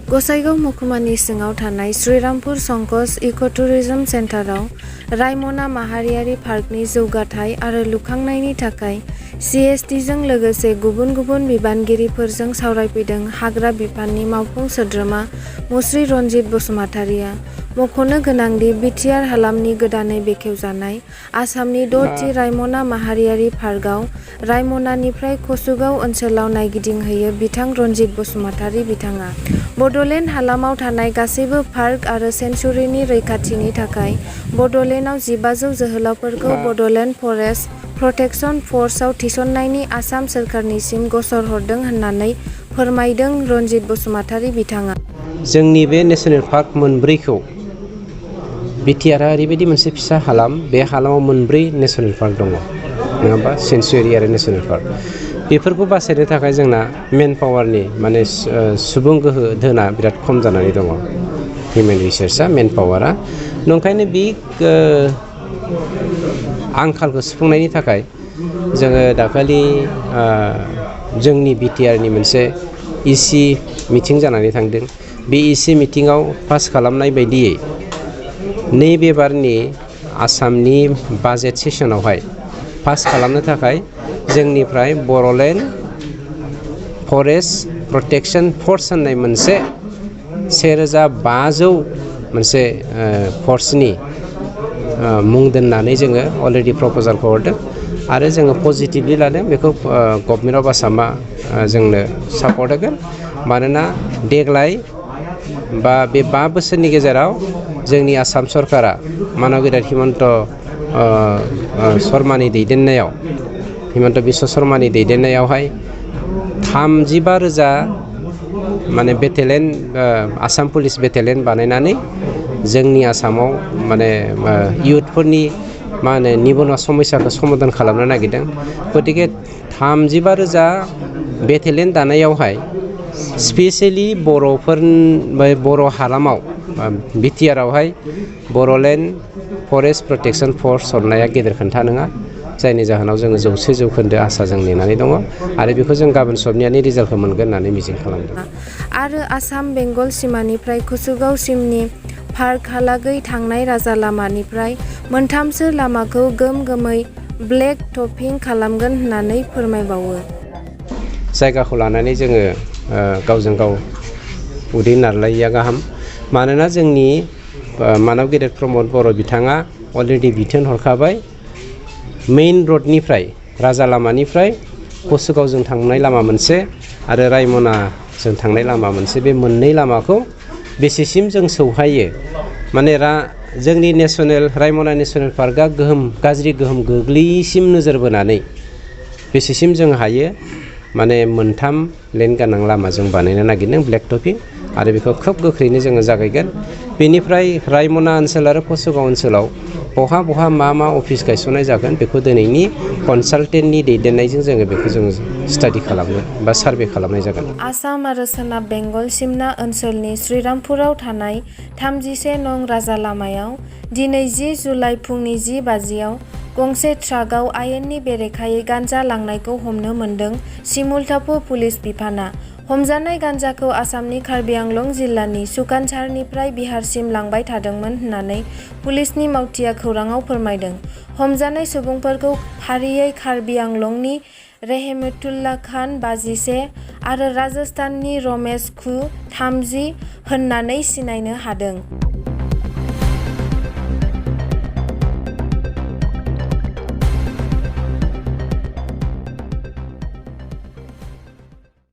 गसाइगाव महकुमानि सिङाव थानाय श्रीरामपुर नक'स इक'टुरिजम सेन्टाराव रायमना माहारियारि पार्कनि जौगाथाय आरो लुखांनायनि थाखाय CSTजों लोगोसे गुबुन गुबुन बिबानगिरिफोरजों सावरायफैदों हाग्रा बिफाननि मावफुं सोद्रोमा मुस्रि रनजित बसुमतारिया। मख'नो गोनांदि बिटिआर हालामनि गोदानै बेखेवजानाय आसामनि 6थि रायमना माहारियारि पार्कआव रायमनानिफ्राय कसुगाव ओनसोलाव नायगिदिंहैयो बिथां रनजित बसुमतारि बिथाङा। बड'लेण्ड हालामाव थानाय गासैबो पार्क आरो सेन्चुरिनि रैखाथिनि थाखाय बड'लेण्डआव 1500 जोहोलावफोरखौ बड'लेण्ड फरेस्ट प्रटेक्शन फर्सआव थिसननायनि आसाम सोरखारनिसिम गसर हरदों होननानै फोरमायदों रनजित बसुमतारि बिथाङा। जोंनि बे नेशनेल पार्क मोनब्रैखौ बिटिआरआ ओरैबायदि मोनसे फिसा हालाम, बे हालामाव मोनब्रै नेशनेल पार्क दङ, नङा होमबा? सेन्चुरि आरो नेशनेल पार्क। बेफोरखौ बासायनो थाखाय जोंना मेन पावारनि माने सुबुं गोहो धोना बिराद खम जानानै दङ। हिउमेन रिसोर्सआ मेन पावारा नंखायनो बे आंखालखौ सुफुंनायनि थाखाय जोङो दाखालि जोंनि बिटिआरनि मोनसे इसि मिटिं जानानै थांदों। बे इसि मिटिङाव पास खालामनाय बायदियै नैबे बारनि आसामनि बाजेट सेसनावहाय पास खालामनो थाखाय जोंनिफ्राय बड'लेण्ड फरेस्ट प्रटेक्शन फर्स होननाय मोनसे 1500 मोनसे फर्सनि मुं दोननानै जोङो अलरेडि प्रप'जालखौ हरदों आरो जोङो पजिटिभलि लादों। बेखौ गभर्नमेन्ट अफ आसामा जोंनो सापर्ट होगोन, मानोना देग्लाय बा बे 5 बोसोरनि गेजेराव जोंनि आसाम सरकारा मानव गेदेर हिमन्त शर्मानि दैदेननायाव हिमन्त बिश्व शर्मानि दैदेननायावहाय 35,000 माने बेटेलेन आसाम पुलिस बेटेलेन बानायनानै जोंनि आसामाव माने इयुथफोरनि मा होनो निबनुवा समस्याखौ समाधान खालामनो नागिरदों। गतिके 35,000 बेटेलेन दानायावहाय स्पेसियेलि बर' हालामाव बिटिआरआवहाय बड'लेण्ड फरेस्ट प्रटेक्शन फर्स हरनाया गेदेर खोन्था नङा, जायनि जाहोनाव जोङो 100% आसाजों नेनानै दङ आरो बेखौ जों गाबोन सबनियानि रिजाल्टखौ मोनगोन होननानै मिजिं खालामदों। आरो आसाम बेंगल सिमानिफ्राय कसुगावसिमनि पार्कहालागै थांनाय राजा लामानिफ्राय मोनथामसो लामाखौ गोमै ब्लेक टपिं खालामगोन होननानै फोरमायबावो। जायगाखौ लानानै जोङो गावजों गाव उदै नारलायिया गाहाम, मानोना जोंनि मानव गेदेर प्रमद बर' बिथाङा अलरेडि बिथोन हरखाबाय। मेइन रडनिफ्राय राजा लामानिफ्राय कसुगावजों थांनाय लामा मोनसे आरो रायमनाजों थांनाय लामा मोनसे, बे मोननै लामाखौ बेसेसिम जों सौहायो माने जोंनि रायमना नेसनेल पार्कआ गाज्रि गोहोम गोग्लैयैसिम नोजोर बोनानै बेसेसिम जों हायो माने 3 लेन गोनां लामा जों बानायनो नागिरदों ब्लेक टपिं, आरो बेखौ खोब गोख्रैनो जोङो जागायगोन। बेनिफ्राय रायमना ओनसोल आरो कसुगाव ओनसोलाव बहा मा अफिस गायसननाय जागोन बेखौ दिनैनि कनसालटेन्टनि दैदेननायजों जोङो स्टाडि खालामनो बा सार्भे खालामनाय जागोन। आसाम आरो सोनाब बेंगल सिमना ओनसोलनि श्रीरामपुराव थानाय 31 नं राजा लामायाव दिनै 10 जुलाइ फुंनि 10 बाजियाव गंसे ट्राकआव आयेननि बेरेखायै गान्जा लांनायखौ हमनो मोन्दों सिमुलटापु पुलिस बिफाना। हमजानाय गान्जाखौ आसामनि कार्बि आंलं जिल्लानि सुकानसारनिफ्राय बिहारसिम लांबाय थादोंमोन होननानै पुलिसनि मावथिया खौराङाव फोरमायदों। हमजानाय सुबुंफोरखौ फारियै कार्बि आंलंनि रेहमतुल्ला खान 51 आरो राजस्थाननि रमेश खु 30 होननानै सिनायनो हादों।